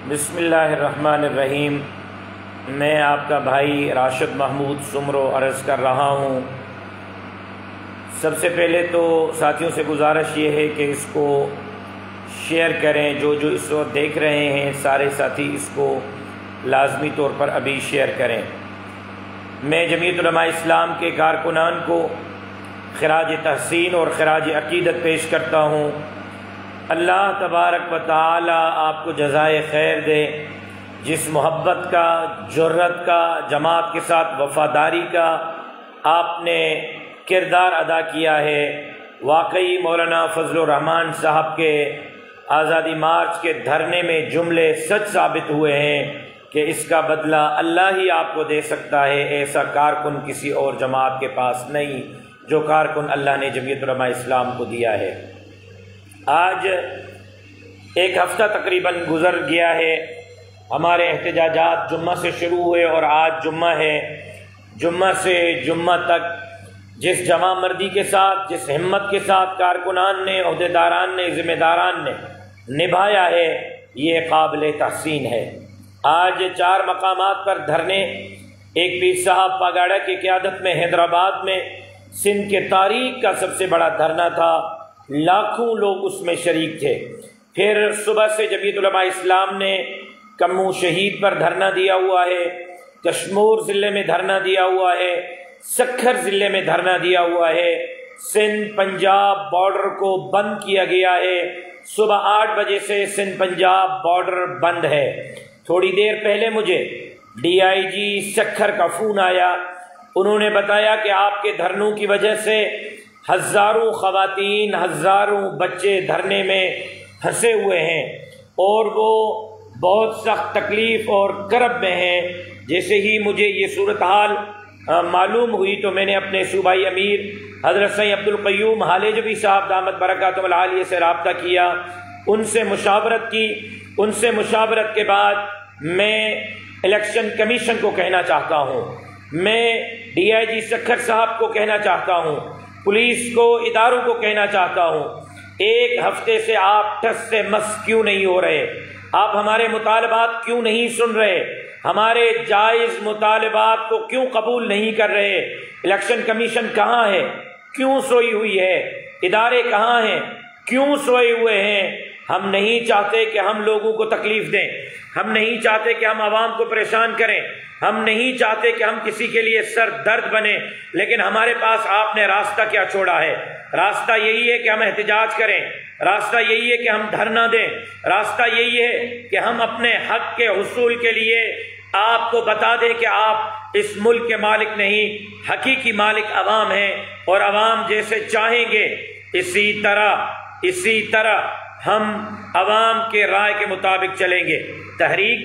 بسم اللہ الرحمن الرحیم۔ میں آپ کا بھائی راشد محمود سمرو عرض کر رہا ہوں۔ سب سے پہلے تو ساتھیوں سے گزارش یہ ہے کہ اس کو شیئر کریں، جو اس وقت دیکھ رہے ہیں سارے ساتھی اس کو لازمی طور پر ابھی شیئر کریں۔ میں جمعیت علماء اسلام کے کارکنان کو خراج تحسین اور خراج عقیدت پیش کرتا ہوں۔ اللہ تبارک و تعالی آپ کو جزائے خیر دے۔ جس محبت کا، جرت کا، جماعت کے ساتھ وفاداری کا آپ نے کردار ادا کیا ہے، واقعی مولانا فضل الرحمان صاحب کے آزادی مارچ کے دھرنے میں جملے سچ ثابت ہوئے ہیں کہ اس کا بدلہ اللہ ہی آپ کو دے سکتا ہے۔ ایسا کارکن کسی اور جماعت کے پاس نہیں جو کارکن اللہ نے جمعیت علماء اسلام کو دیا ہے۔ آج ایک ہفتہ تقریباً گزر گیا ہے، ہمارے احتجاجات جمعہ سے شروع ہوئے اور آج جمعہ ہے۔ جمعہ سے جمعہ تک جس جمع مردی کے ساتھ، جس ہمت کے ساتھ کارکنان نے، عہدیداران نے، ذمہ داران نے نبھایا ہے، یہ قابل تحسین ہے۔ آج 4 مقامات پر دھرنے، ایک پیر صاحب پاگاڑا کی قیادت میں حیدرآباد میں سندھ کے تاریخ کا سب سے بڑا دھرنا تھا، لاکھوں لوگ اس میں شریک تھے۔ پھر صبح سے جمعیت علماء اسلام نے کمو شہید پر دھرنا دیا ہوا ہے، کشمور ضلع میں دھرنا دیا ہوا ہے، سکھر ضلع میں دھرنا دیا ہوا ہے۔ سندھ پنجاب بارڈر کو بند کیا گیا ہے، صبح 8 بجے سے سندھ پنجاب بارڈر بند ہے۔ تھوڑی دیر پہلے مجھے DIG سکھر کا فون آیا، انہوں نے بتایا کہ آپ کے دھرنوں کی وجہ سے ہزاروں خواتین، ہزاروں بچے دھرنے میں پھنسے ہوئے ہیں اور وہ بہت سخت تکلیف اور کرب میں ہیں۔ جیسے ہی مجھے یہ صورتحال معلوم ہوئی تو میں نے اپنے صوبائی امیر حضرت سید عبدالقیوم حالجوی صاحب دامت برکاتہم العالیہ سے رابطہ کیا، ان سے مشاورت کی۔ ان سے مشاورت کے بعد میں الیکشن کمیشن کو کہنا چاہتا ہوں، میں DIG سکھر صاحب کو کہنا چاہتا ہوں، پولیس کو، اداروں کو کہنا چاہتا ہوں، ایک ہفتے سے آپ ٹس سے مس کیوں نہیں ہو رہے؟ آپ ہمارے مطالبات کیوں نہیں سن رہے؟ ہمارے جائز مطالبات کو کیوں قبول نہیں کر رہے؟ الیکشن کمیشن کہاں ہے؟ کیوں سوئی ہوئی ہے؟ ادارے کہاں ہیں؟ کیوں سوئے ہوئے ہیں؟ ہم نہیں چاہتے کہ ہم لوگوں کو تکلیف دیں، ہم نہیں چاہتے کہ ہم عوام کو پریشان کریں، ہم نہیں چاہتے کہ ہم کسی کے لیے سر درد بنیں، لیکن ہمارے پاس آپ نے راستہ کیا چھوڑا ہے؟ راستہ یہی ہے کہ ہم احتجاج کریں، راستہ یہی ہے کہ ہم دھرنا دیں، راستہ یہی ہے کہ ہم اپنے حق کے حصول کے لیے آپ کو بتا دیں کہ آپ اس ملک کے مالک نہیں، حقیقی مالک عوام ہیں، اور عوام جیسے چاہیں گے اسی طرح ہم عوام کے رائے کے مطابق چلیں گے۔ تحریک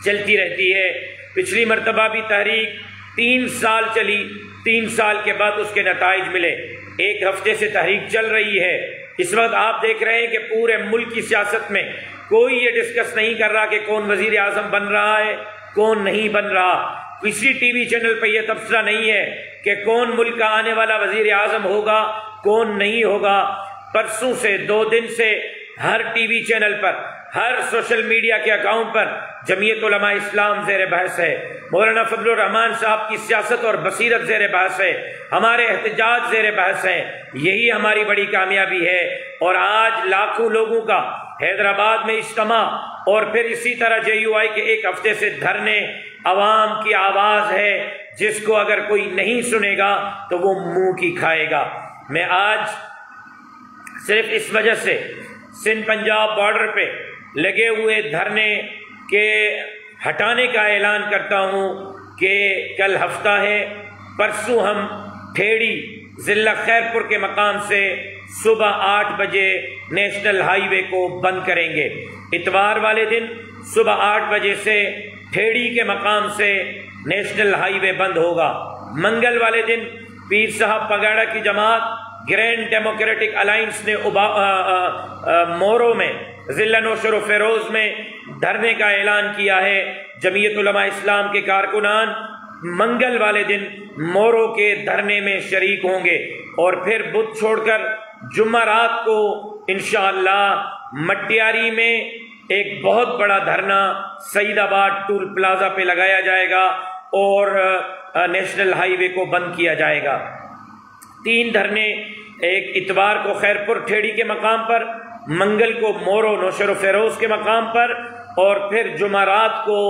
چلتی رہتی ہے، پچھلی مرتبہ بھی تحریک 3 سال چلی، 3 سال کے بعد اس کے نتائج ملے۔ 1 ہفتے سے تحریک چل رہی ہے۔ اس وقت آپ دیکھ رہے ہیں کہ پورے ملک کی سیاست میں کوئی یہ ڈسکس نہیں کر رہا کہ کون وزیر اعظم بن رہا ہے، کون نہیں بن رہا۔ کسی ٹی وی چینل پہ یہ تبصرہ نہیں ہے کہ کون ملک کا آنے والا وزیر اعظم ہوگا، کون نہیں ہوگا۔ پرسوں سے 2 دن سے ہر ٹی وی چینل پر، ہر سوشل میڈیا کے اکاؤنٹ پر جمعیت علماء اسلام زیر بحث ہے، مولانا فضل الرحمان صاحب کی سیاست اور بصیرت زیر بحث ہے، ہمارے احتجاج زیر بحث ہیں۔ یہی ہماری بڑی کامیابی ہے۔ اور آج لاکھوں لوگوں کا حیدرآباد میں اجتماع اور پھر اسی طرح JUI کے 1 ہفتے سے دھرنے، عوام کی آواز ہے جس کو اگر کوئی نہیں سنے گا تو وہ منہ کی کھائے گا۔ میں آج صرف اس وجہ سے سندھ پنجاب بارڈر پہ لگے ہوئے دھرنے کے ہٹانے کا اعلان کرتا ہوں کہ کل ہفتہ ہے، پرسوں ہم ٹھیڑی ضلع خیرپور کے مقام سے صبح 8 بجے نیشنل ہائی وے کو بند کریں گے۔ اتوار والے دن صبح 8 بجے سے ٹھیڑی کے مقام سے نیشنل ہائی وے بند ہوگا۔ منگل والے دن پیر صاحب پگاڑا کی جماعت گرینڈ ڈیموکریٹک الائنس نے مورو میں ضلع نوشہر و فیروز میں دھرنے کا اعلان کیا ہے۔ جمعیت علماء اسلام کے کارکنان منگل والے دن مورو کے دھرنے میں شریک ہوں گے، اور پھر بدھ چھوڑ کر جمعہ رات کو انشاءاللہ مٹیاری میں ایک بہت بڑا دھرنا سعید آباد ٹول پلازا پہ لگایا جائے گا اور نیشنل ہائی وے کو بند کیا جائے گا۔ 3 دھرنے، ایک اتوار کو خیرپور ٹھیڑی کے مقام پر، منگل کو مورو نوشر و فیروز کے مقام پر، اور پھر جمعرات کو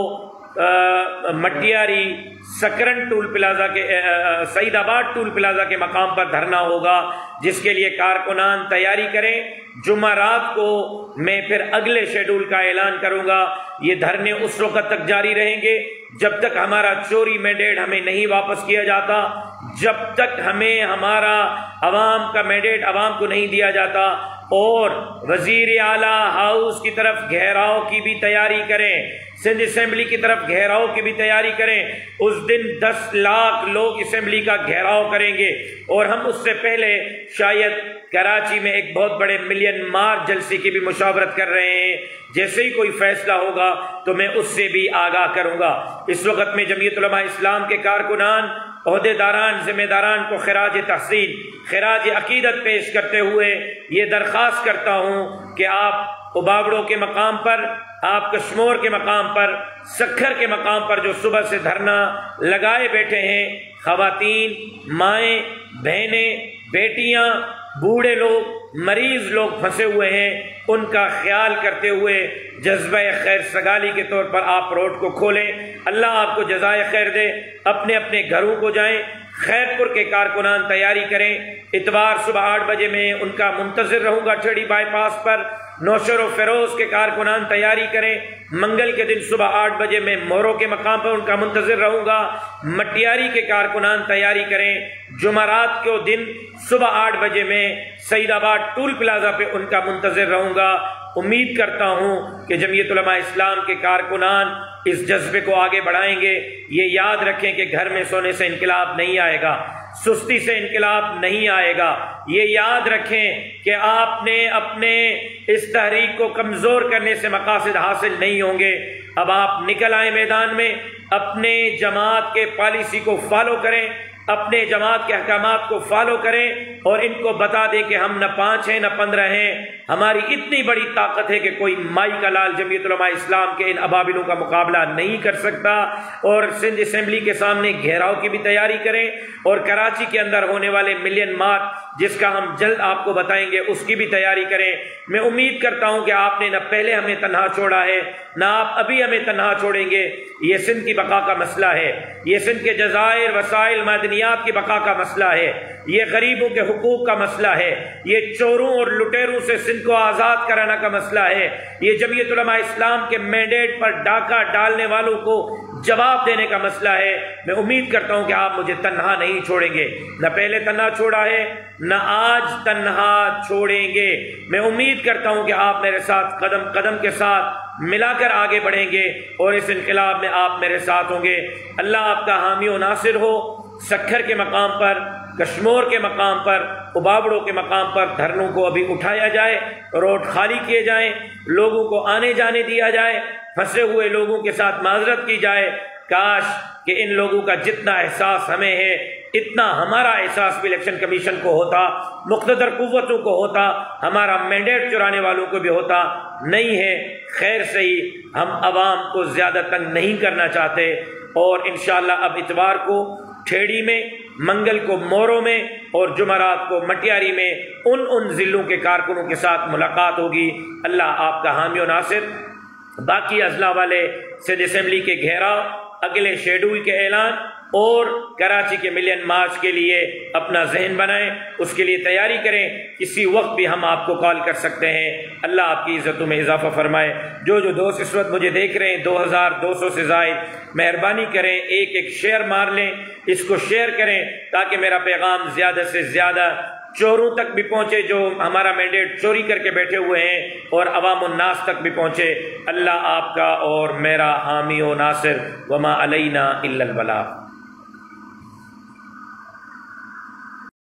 مٹیاری سکرن ٹول پلازا کے سعید آباد ٹول پلازا کے مقام پر دھرنا ہوگا، جس کے لیے کارکنان تیاری کریں۔ جمعرات کو میں پھر اگلے شیڈول کا اعلان کروں گا۔ یہ دھرنے اس وقت تک جاری رہیں گے جب تک ہمارا چوری مینڈیٹ ہمیں نہیں واپس کیا جاتا، جب تک ہمیں ہمارا عوام کا مینڈیٹ عوام کو نہیں دیا جاتا۔ اور وزیر اعلیٰ ہاؤس کی طرف گھیراؤ کی بھی تیاری کریں، سندھ اسمبلی کی طرف گھیراؤ کی بھی تیاری کریں۔ اس دن 10 لاکھ لوگ اسمبلی کا گھیراؤ کریں گے، اور ہم اس سے پہلے شاید کراچی میں ایک بہت بڑے ملین مارچ جلسے کی بھی مشاورت کر رہے ہیں۔ جیسے ہی کوئی فیصلہ ہوگا تو میں اس سے بھی آگاہ کروں گا۔ اس وقت میں جمعیت علماء اسلام کے کارکنان، عہدیداران، ذمہ داران کو خراج تحسین، خراج عقیدت پیش کرتے ہوئے یہ درخواست کرتا ہوں کہ آپ ابابڑوں کے مقام پر، آپ کشمور کے مقام پر، سکھر کے مقام پر جو صبح سے دھرنا لگائے بیٹھے ہیں، خواتین، مائیں، بہنیں، بیٹیاں، بوڑھے لوگ، مریض لوگ پھنسے ہوئے ہیں، ان کا خیال کرتے ہوئے جذبہ خیر سگالی کے طور پر آپ روڈ کو کھولیں۔ اللہ آپ کو جزائے خیر دے۔ اپنے اپنے گھروں کو جائیں۔ خیرپور کے کارکنان تیاری کریں۔ اتوار صبح 8 بجے میں ان کا منتظر رہوں گا ٹھیڑی بائی پاس پر۔ نوشر و فیروز کے کارکنان تیاری کریں۔ منگل کے دن صبح 8 بجے میں مورو کے مقام پر ان کا منتظر رہوں گا۔ مٹیاری کے کارکنان تیاری کریں۔ جمعرات کے دن صبح 8 بجے میں سعید آباد ٹول پلازا پہ ان کا منتظر رہوں گا۔ امید کرتا ہوں کہ جمعیت علماء اسلام کے کارکنان اس جذبے کو آگے بڑھائیں گے۔ یہ یاد رکھیں کہ گھر میں سونے سے انقلاب نہیں آئے گا، سستی سے انقلاب نہیں آئے گا۔ یہ یاد رکھیں کہ آپ نے اپنے اس تحریک کو کمزور کرنے سے مقاصد حاصل نہیں ہوں گے۔ اب آپ نکل آئیں میدان میں، اپنے جماعت کے پالیسی کو فالو کریں، اپنے جماعت کے احکامات کو فالو کریں، اور ان کو بتا دیں کہ ہم نہ 5 ہیں نہ 15 ہیں۔ ہماری اتنی بڑی طاقت ہے کہ کوئی مائی کا لال جمعیت علماء اسلام کے ان ابابلوں کا مقابلہ نہیں کر سکتا۔ اور سندھ اسمبلی کے سامنے گھیراؤ کی بھی تیاری کریں، اور کراچی کے اندر ہونے والے ملین مارچ جس کا ہم جلد آپ کو بتائیں گے اس کی بھی تیاری کریں۔ میں امید کرتا ہوں کہ آپ نے نہ پہلے ہمیں تنہا چھوڑا ہے، نہ آپ ابھی ہمیں تنہا چھوڑیں گے۔ یہ سندھ کی بقا کا مسئلہ ہے، یہ سندھ کے جزائر، وسائل، معدنیات کی بقا کا مسئلہ ہے، یہ غریبوں کے حقوق کا مسئلہ ہے، یہ چوروں اور لٹیروں سے سندھ کو آزاد کرانا کا مسئلہ ہے، یہ جمعیت علماء اسلام کے مینڈیٹ پر ڈاکہ ڈالنے والوں کو جواب دینے کا مسئلہ ہے۔ میں امید کرتا ہوں کہ آپ مجھے تنہا نہیں چھوڑیں گے، نہ پہلے تنہا چھوڑا ہے نہ آج تنہا چھوڑیں گے۔ میں امید کرتا ہوں کہ آپ میرے ساتھ قدم قدم کے ساتھ ملا کر آگے بڑھیں گے، اور اس انقلاب میں آپ میرے ساتھ ہوں گے۔ اللہ آپ کا حامی و ناصر ہو۔ سکھر کے مقام پر، کشمور کے مقام پر، ابابڑوں کے مقام پر دھرنوں کو ابھی اٹھایا جائے، روڈ خالی کیے جائیں، لوگوں کو آنے جانے دیا جائے، پھنسے ہوئے لوگوں کے ساتھ معذرت کی جائے۔ کاش کہ ان لوگوں کا جتنا احساس ہمیں ہے اتنا ہمارا احساس بھی الیکشن کمیشن کو ہوتا، مقتدر قوتوں کو ہوتا، ہمارا مینڈیٹ چرانے والوں کو بھی ہوتا۔ نہیں ہے، خیر سے ہی ہم عوام کو زیادہ تنگ نہیں کرنا چاہتے۔ اور انشاءاللہ اب اتوار کو ٹھیڑی میں، منگل کو مورو میں، اور جمعرات کو مٹیاری میں ان ضلعوں کے کارکنوں کے ساتھ ملاقات ہوگی۔ اللہ آپ کا حامی و ناصر۔ باقی اضلاع والے سندھ اسمبلی کے گھیراؤ، اگلے شیڈول کے اعلان اور کراچی کے ملین مارچ کے لیے اپنا ذہن بنائیں، اس کے لیے تیاری کریں۔ کسی وقت بھی ہم آپ کو کال کر سکتے ہیں۔ اللہ آپ کی عزتوں میں اضافہ فرمائے۔ جو دوست اس وقت مجھے دیکھ رہے ہیں 2200 سے زائد، مہربانی کریں ایک شیئر مار لیں، اس کو شیئر کریں تاکہ میرا پیغام زیادہ سے زیادہ چوروں تک بھی پہنچے جو ہمارا مینڈیٹ چوری کر کے بیٹھے ہوئے ہیں، اور عوام الناس تک بھی پہنچے۔ اللہ آپ کا اور میرا حامی و ناصر، وما علینا الا البلاغ۔